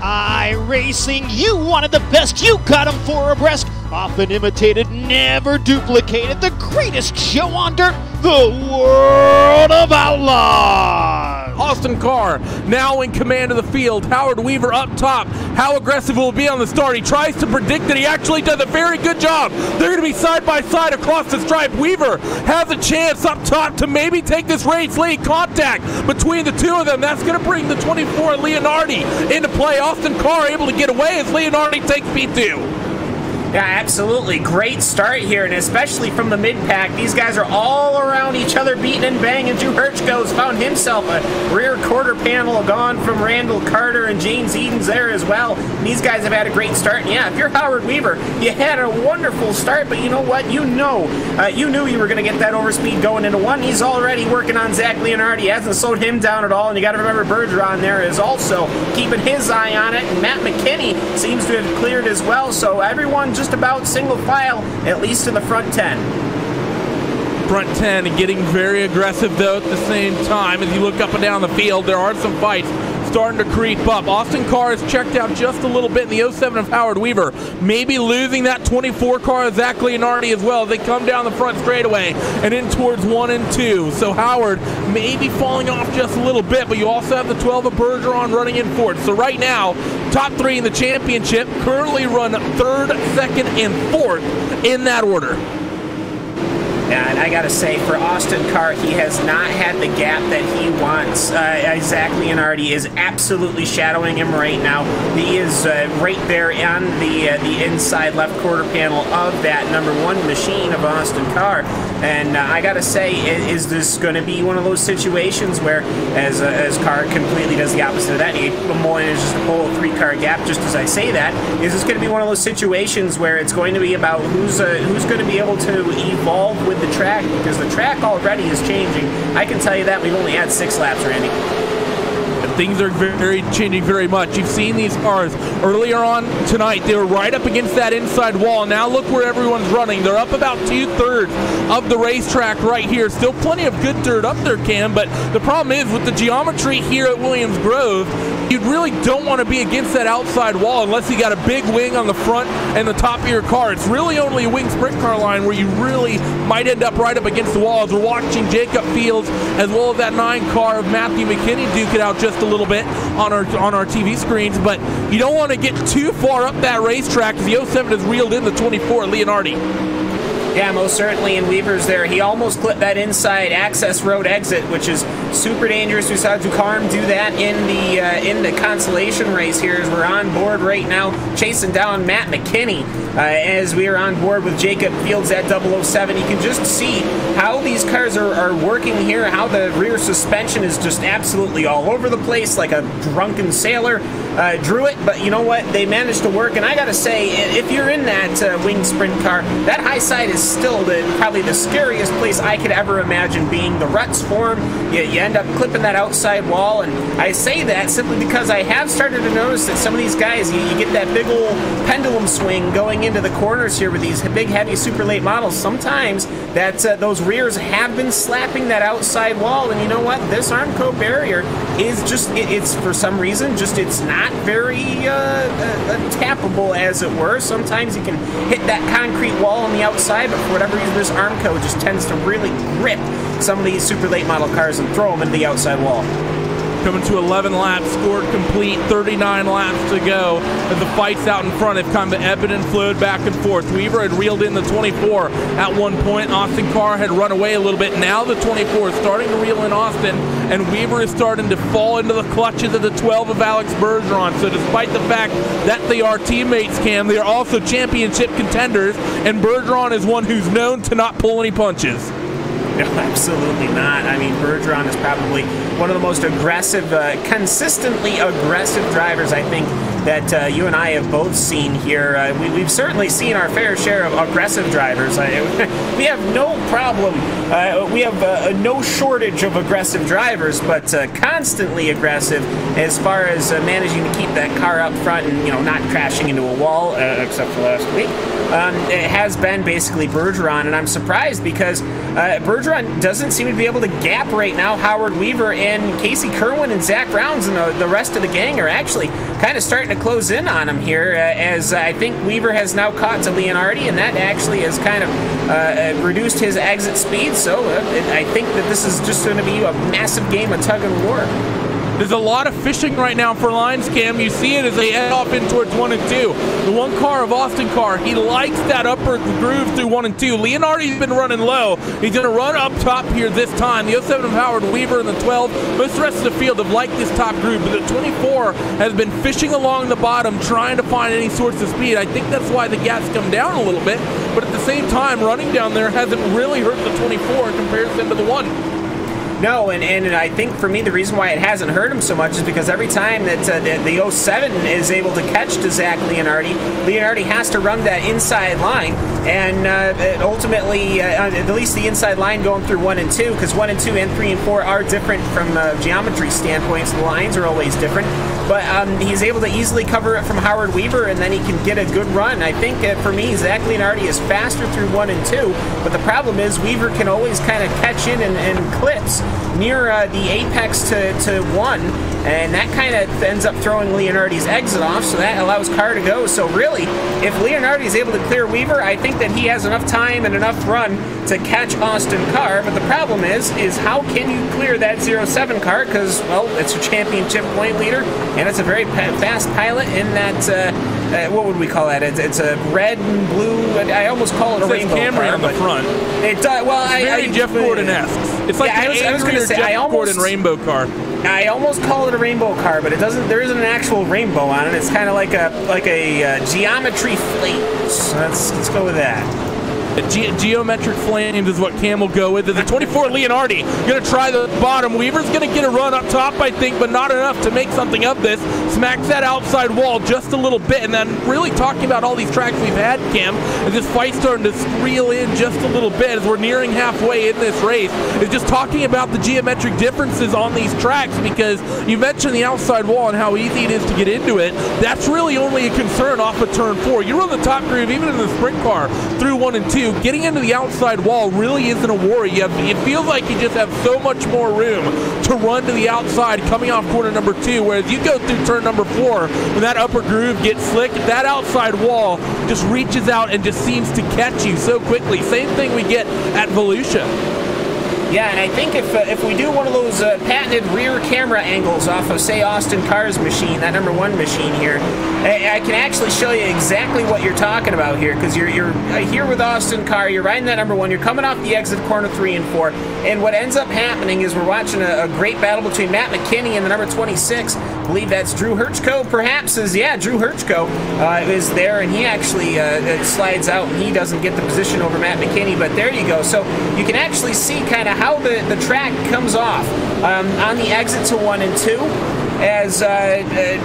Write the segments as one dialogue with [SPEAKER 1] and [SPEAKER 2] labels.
[SPEAKER 1] iRacing, you wanted the best, you got them four abreast. Often imitated, never duplicated. The greatest show on dirt, the world of Outlaws.
[SPEAKER 2] Austin Carr now in command of the field. Howard Weaver up top. How aggressive will it be on the start? He tries to predict it. He actually does a very good job. They're going to be side by side across the stripe. Weaver has a chance up top to maybe take this race. Late contact between the two of them. That's going to bring the 24 Leonardi into play. Austin Carr able to get away as Leonardi takes P2.
[SPEAKER 3] Yeah, absolutely. Great start here, and especially from the mid-pack. These guys are all around each other, beating and banging. Drew Hirschgoes found himself a rear quarter panel gone from Randall Carter, and James Edens there as well. And these guys have had a great start. And yeah, if you're Howard Weaver, you had a wonderful start, but you know what? You knew you were going to get that overspeed going into one. He's already working on Zach Leonardi. He hasn't slowed him down at all, and you got to remember Bergeron there is also keeping his eye on it, and Matt McKinney seems to have cleared as well. So everyone just about single file, at least in the front 10.
[SPEAKER 2] Front 10 and getting very aggressive though at the same time. As you look up and down the field, there are some fights starting to creep up. Austin Carr has checked out just a little bit in the 07 of Howard Weaver, maybe losing that 24 car of Zach Leonardi as well as they come down the front straightaway and in towards 1 and 2. So Howard may be falling off just a little bit, but you also have the 12 of Bergeron running in fourth. So right now, top three in the championship currently run third, second, and fourth in that order.
[SPEAKER 3] And I gotta say, for Austin Carr, he has not had the gap that he wants. Zach Leonardi is absolutely shadowing him right now. He is right there on the inside left quarter panel of that #1 machine of Austin Carr. And I gotta say, is this going to be one of those situations where, as Carr completely does the opposite of that, he manages to pull a 3-car gap just as I say that, is this going to be one of those situations where it's going to be about who's going to be able to evolve with the track, because the track already is changing. I can tell you that. We've only had 6 laps, Randy.
[SPEAKER 2] Things are changing very much. You've seen these cars earlier on tonight. They were right up against that inside wall. Now look where everyone's running. They're up about 2/3 of the racetrack right here. Still plenty of good dirt up there, Cam, but the problem is with the geometry here at Williams Grove, you really don't want to be against that outside wall unless you got a big wing on the front and the top of your car. It's really only a wing sprint car line where you really might end up right up against the wall. As we're watching Jacob Fields as well as that 9 car of Matthew McKinney duke it out just a little bit on our TV screens, but you don't want to get too far up that racetrack because the 07 has reeled in the 24 Leonardi.
[SPEAKER 3] Yeah, most certainly, and Weaver's there. He almost clipped that inside access road exit, which is super dangerous. We saw Ducarme do that in the consolation race here as we're on board right now, chasing down Matt McKinney. As we are on board with Jacob Fields at 007, you can just see how these cars are working here, how the rear suspension is just absolutely all over the place like a drunken sailor. Drew it, but you know what? They managed to work, and I gotta say, if you're in that wing sprint car, that high side is still probably the scariest place I could ever imagine being. The ruts form, you end up clipping that outside wall, and I say that simply because I have started to notice that some of these guys, you get that big old pendulum swing going into the corners here with these big, heavy, super late models. Sometimes that those rears have been slapping that outside wall, and you know what? This Armco barrier is just, it's for some reason, just it's not very tappable, as it were. Sometimes you can hit that concrete wall on the outside, but for whatever reason, this Armco just tends to really grip some of these super late model cars and throw them into the outside wall.
[SPEAKER 2] Coming to 11 laps, scored complete, 39 laps to go. As the fights out in front have kind of ebbed and flowed back and forth. Weaver had reeled in the 24 at one point. Austin Carr had run away a little bit. Now the 24 is starting to reel in Austin, and Weaver is starting to fall into the clutches of the 12 of Alex Bergeron. So despite the fact that they are teammates, Cam, they are also championship contenders, and Bergeron is one who's known to not pull any punches.
[SPEAKER 3] No, absolutely not. I mean, Bergeron is probably one of the most aggressive, consistently aggressive drivers, I think, that you and I have both seen here. We've certainly seen our fair share of aggressive drivers. We have no problem. We have no shortage of aggressive drivers, but constantly aggressive as far as managing to keep that car up front and, you know, not crashing into a wall, except for last week. It has been basically Bergeron, and I'm surprised because Bergeron doesn't seem to be able to gap right now. Howard Weaver and Casey Kerwin and Zach Rounds and the rest of the gang are actually kind of starting to close in on him here, as I think Weaver has now caught to Leonardi, and that actually has kind of reduced his exit speed. So I think that this is just going to be a massive game of tug and war.
[SPEAKER 2] There's a lot of fishing right now for lines, Cam. You see it as they head off in towards 1 and 2. The one car of Austin Carr, he likes that upper groove through 1 and 2. Leonardi's been running low. He's going to run up top here this time. The 07 of Howard, Weaver, and the 12. Most of the rest of the field have liked this top groove, but the 24 has been fishing along the bottom, trying to find any sorts of speed. I think that's why the gap's come down a little bit, but at the same time, running down there hasn't really hurt the 24 in comparison to the 1.
[SPEAKER 3] No, and I think for me the reason why it hasn't hurt him so much is because every time that the 07 is able to catch to Zach Leonardi, Leonardi has to run that inside line, and ultimately, at least the inside line going through 1 and 2, because 1 and 2 and 3 and 4 are different from a geometry standpoint, so the lines are always different. But he's able to easily cover it from Howard Weaver, and then he can get a good run. I think for me, Zach Leonardi is faster through 1 and 2, but the problem is Weaver can always kind of catch in and clips near the apex to 1, and that kind of ends up throwing Leonardi's exit off, so that allows Carr to go. So really, if Leonardi is able to clear Weaver, I think that he has enough time and enough run to catch Austin Carr, but the problem is how can you clear that 07 car, because, well, it's a championship point leader, and it's a very fast pilot in that, what would we call that? It's a red and blue, I almost call it a rainbow
[SPEAKER 2] Camry
[SPEAKER 3] car.
[SPEAKER 2] on the front.
[SPEAKER 3] It does, well,
[SPEAKER 2] it's very Jeff Gordon-esque. It's like
[SPEAKER 3] I was going to say,
[SPEAKER 2] Jeff Gordon rainbow car.
[SPEAKER 3] I almost call it a rainbow car, but it doesn't. There isn't an actual rainbow on it. It's kind of like a geometry flame. So let's go with that.
[SPEAKER 2] Geometric flames is what Cam will go with. The 24 Leonardi going to try the bottom. Weaver's going to get a run up top, I think, but not enough to make something of this. Smacks that outside wall just a little bit, and then really talking about all these tracks we've had, Cam, is this fight starting to reel in just a little bit as we're nearing halfway in this race. Is just talking about the geometric differences on these tracks, because you mentioned the outside wall and how easy it is to get into it. That's really only a concern off of turn 4. You run the top groove, even in the sprint car, through 1 and 2. Getting into the outside wall really isn't a worry. It feels like you just have so much more room to run to the outside coming off corner number 2, whereas you go through turn number 4, when that upper groove gets slick, that outside wall just reaches out and just seems to catch you so quickly. Same thing we get at Volusia.
[SPEAKER 3] Yeah, and I think if we do one of those patented rear camera angles off of, say, Austin Carr's machine, that number 1 machine here, I can actually show you exactly what you're talking about here, because you're here with Austin Carr, you're riding that number 1, you're coming off the exit corner 3 and 4, and what ends up happening is we're watching a great battle between Matt McKinney and the number 26. I believe that's Drew Hirchko, perhaps. Yeah, Drew Hirchko is there, and he actually slides out, and he doesn't get the position over Matt McKinney, but there you go. So you can actually see kind of how the track comes off on the exit to 1 and 2 as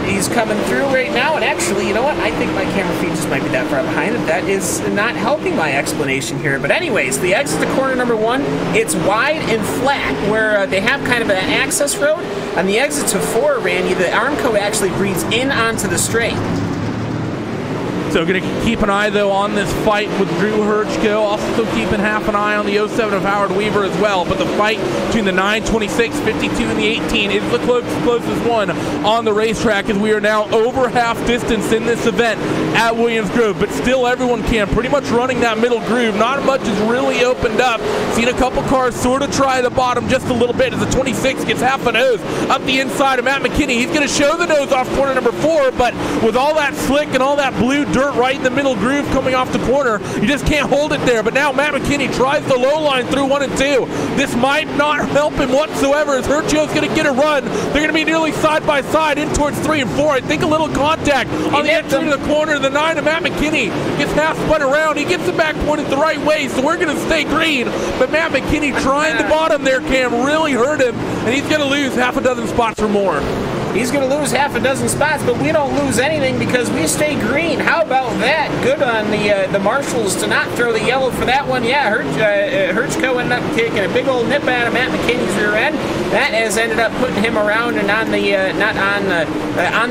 [SPEAKER 3] he's coming through right now. And actually, you know what? I think my camera feed just might be that far behind it. That is not helping my explanation here. But anyways, the exit to corner number 1, it's wide and flat, where they have kind of an access road. On the exit to 4, Randy, the Armco actually breathes in onto the straight.
[SPEAKER 2] So going to keep an eye, though, on this fight with Drew Hirchko. Also keeping half an eye on the 07 of Howard Weaver as well. But the fight between the 9, 26, 52, and the 18 is the closest one on the racetrack, as we are now over half distance in this event at Williams Grove. But still, everyone can pretty much running that middle groove. Not much is really opened up. Seen a couple cars sort of try the bottom just a little bit as the 26 gets half a nose up the inside of Matt McKinney. He's going to show the nose off corner number 4, but with all that slick and all that blue dirt right in the middle groove coming off the corner, you just can't hold it there. But now Matt McKinney tries the low line through 1 and 2. This might not help him whatsoever, as Hirchko's going to get a run. They're going to be nearly side by side in towards 3 and 4. I think a little contact on the entry to the corner. The 9 of Matt McKinney gets half spun around. He gets the back pointed the right way, so we're going to stay green. But Matt McKinney trying the bottom there, Cam, really hurt him, and he's going to lose half a dozen spots or more.
[SPEAKER 3] He's going to lose half a dozen spots, but we don't lose anything because we stay green. How about that? Good on the Marshals to not throw the yellow for that one. Yeah, Hirchko ended up taking a big old nip out of Matt McKinney's rear end. That has ended up putting him around and on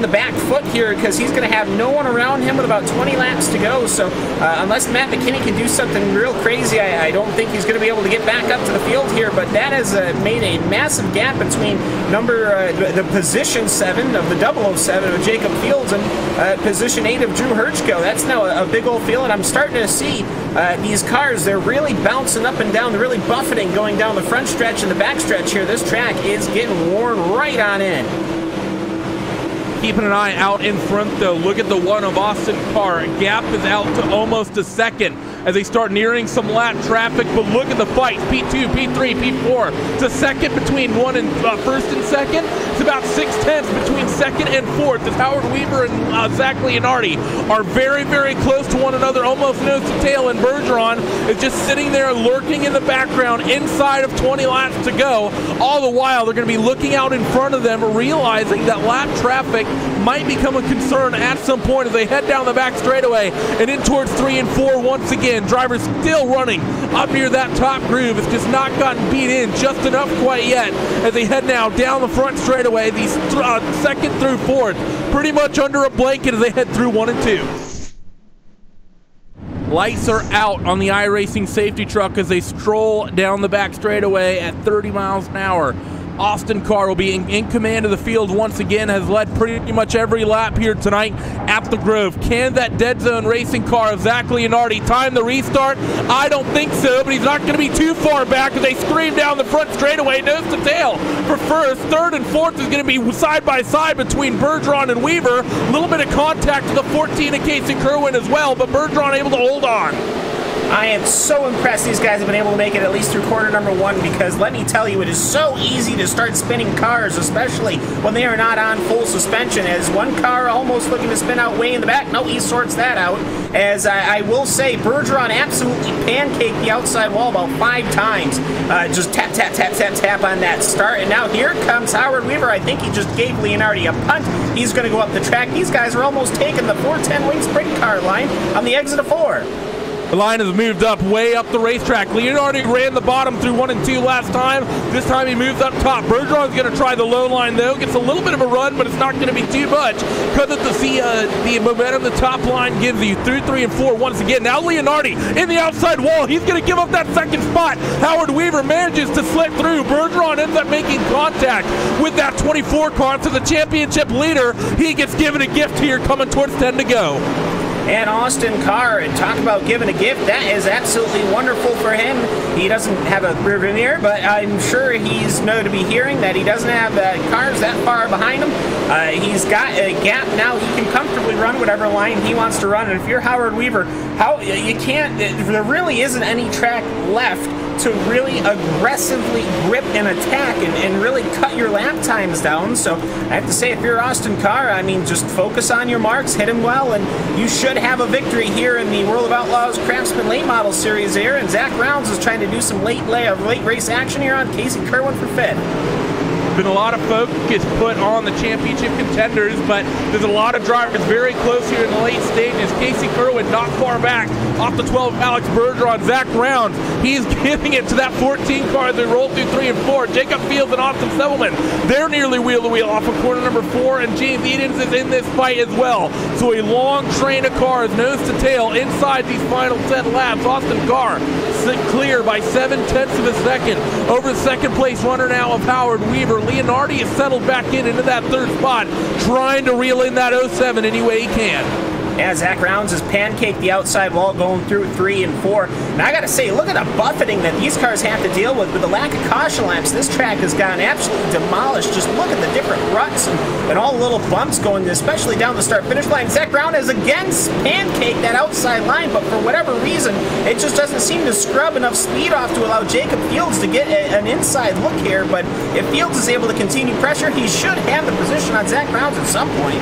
[SPEAKER 3] the back foot here, because he's going to have no one around him with about 20 laps to go. So unless Matt McKinney can do something real crazy, I don't think he's going to be able to get back up to the field here. But that has made a massive gap between the positions 07 of the 007 of Jacob Fields and position 8 of Drew Herchko. That's now a big old field, and I'm starting to see these cars, they're really bouncing up and down, they're really buffeting going down the front stretch and the back stretch here. This track is getting worn right on in.
[SPEAKER 2] Keeping an eye out in front, though. Look at the one of Austin Carr. Gap is out to almost a second as they start nearing some lap traffic, but look at the fight. P2, P3, P4 to second between first and second. It's about 6/10 between second and fourth as Howard Weaver and Zach Leonardi are very, very close to one another, almost nose to tail, and Bergeron is just sitting there lurking in the background inside of 20 laps to go. All the while, they're going to be looking out in front of them, realizing that lap traffic might become a concern at some point as they head down the back straightaway and in towards 3 and 4 once again. Drivers still running up near that top groove. It's just not gotten beat in just enough quite yet as they head now down the front straightaway, these second through fourth, pretty much under a blanket as they head through 1 and 2. Lights are out on the iRacing safety truck as they stroll down the back straightaway at 30 miles an hour. Austin Carr will be in command of the field once again, has led pretty much every lap here tonight at the Grove. Can that dead zone racing car of Zach Leonardi time the restart? I don't think so, but he's not going to be too far back as they scream down the front straightaway, nose to tail for first. Third and fourth is going to be side by side between Bergeron and Weaver. A little bit of contact to the 14 of Casey Kerwin as well, but Bergeron able to hold on.
[SPEAKER 3] I am so impressed these guys have been able to make it at least through quarter number 1, because let me tell you, it is so easy to start spinning cars, especially when they are not on full suspension. As one car almost looking to spin out way in the back, no, he sorts that out. As I will say, Bergeron absolutely pancaked the outside wall about 5 times. Just tap, tap, tap, tap, tap on that start. And now here comes Howard Weaver. I think he just gave Leonardi a punt. He's going to go up the track. These guys are almost taking the 410 wing sprint car line on the exit of 4.
[SPEAKER 2] The line has moved up, way up the racetrack. Leonardi ran the bottom through 1 and 2 last time. This time he moves up top. Bergeron's going to try the low line, though. Gets a little bit of a run, but it's not going to be too much because of the momentum the top line gives you through 3 and 4 once again. Now Leonardi in the outside wall. He's going to give up that second spot. Howard Weaver manages to slip through. Bergeron ends up making contact with that 24 car. So the championship leader, he gets given a gift here coming towards 10 to go.
[SPEAKER 3] And Austin Carr, and talk about giving a gift, that is absolutely wonderful for him. He doesn't have a rear view mirror, but I'm sure he's known to be hearing that he doesn't have cars that far behind him. He's got a gap now. He can comfortably run whatever line he wants to run. And if you're Howard Weaver, there really isn't any track left to really aggressively grip and attack and really cut your lap times down. So I have to say, if you're Austin Carr, I mean, just focus on your marks, hit him well, and you should have a victory here in the World of Outlaws Craftsman Late Model Series here. And Zach Rounds is trying to do some late race action here on Casey Kerwin for 5th.
[SPEAKER 2] Been a lot of focus put on the championship contenders, but there's a lot of drivers very close here in the late stages. Casey Kerwin not far back off the 12, Alex Bergeron. Zach Rounds, he's giving it to that 14 car as they roll through 3 and 4. Jacob Fields and Austin Settleman, they're nearly wheel to wheel off of corner number 4, and James Edens is in this fight as well. So a long train of cars, nose to tail, inside these final 10 laps. Austin Carr clear by 7/10 of a second over the second place runner now of Howard Weaver. Leonardi is settled back into that 3rd spot, trying to reel in that 07 any way he can.
[SPEAKER 3] Yeah, Zach Rounds has pancaked the outside wall going through 3 and 4. And I got to say, look at the buffeting that these cars have to deal with the lack of caution laps. This track has gotten absolutely demolished. Just look at the different ruts and all the little bumps going, especially down the start-finish line. Zach Round has again pancaked that outside line, but for whatever reason, it just doesn't seem to scrub enough speed off to allow Jacob Fields to get an inside look here. But if Fields is able to continue pressure, he should have the position on Zach Rounds at some point.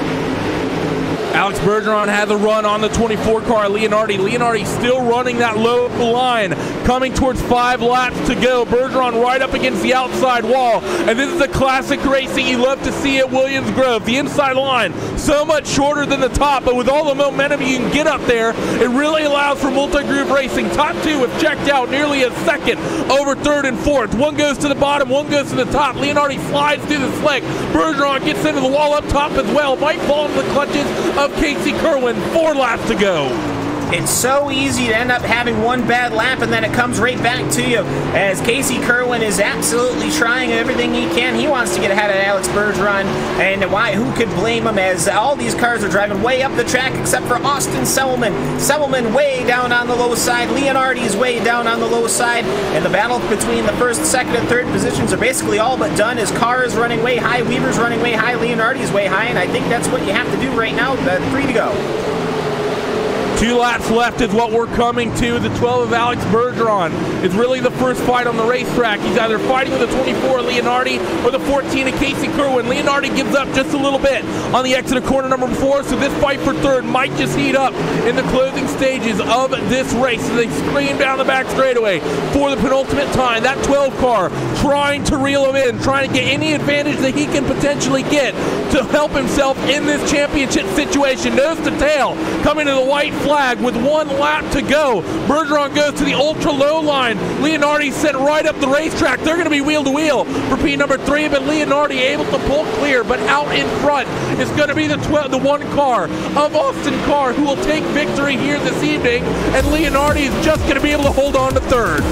[SPEAKER 2] Alex Bergeron had the run on the 24 car. Leonardi still running that low line, coming towards 5 laps to go. Bergeron right up against the outside wall, and this is the classic racing you love to see at Williams Grove. The inside line so much shorter than the top, but with all the momentum you can get up there, it really allows for multi-groove racing. Top 2 have checked out nearly a second over 3rd and 4th. One goes to the bottom, one goes to the top. Leonardi slides through the slick. Bergeron gets into the wall up top as well. Might fall into the clutches of Casey Kerwin. 4 laps to go.
[SPEAKER 3] it's so easy to end up having one bad lap and then it comes right back to you, as Casey Kerwin is absolutely trying everything he can. He wants to get ahead of Alex Bergeron, and who could blame him, as all these cars are driving way up the track except for Austin Selman. Selman way down on the low side, Leonardi's way down on the low side, and the battle between the first, second, and third positions are basically all but done. His car is running way high, Weaver's running way high, Leonardi's way high, and I think that's what you have to do right now. 3 to go.
[SPEAKER 2] 2 laps left is what we're coming to. The 12 of Alex Bergeron is really the first fight on the racetrack. He's either fighting with the 24 Leonardi or the 14 of Casey Kerwin. Leonardi gives up just a little bit on the exit of corner number 4, so this fight for third might just heat up in the closing stages of this race. So they scream down the back straightaway for the penultimate time. That 12 car trying to reel him in, trying to get any advantage that he can potentially get to help himself in this championship situation. Nose to tail, coming to the white flag with 1 lap to go. Bergeron goes to the ultra low line. Leonardi sent right up the racetrack. They're going to be wheel to wheel for P number 3, but Leonardi able to pull clear. But out in front is going to be the 1 car of Austin Carr, who will take victory here this evening, and Leonardi is just going to be able to hold on to third.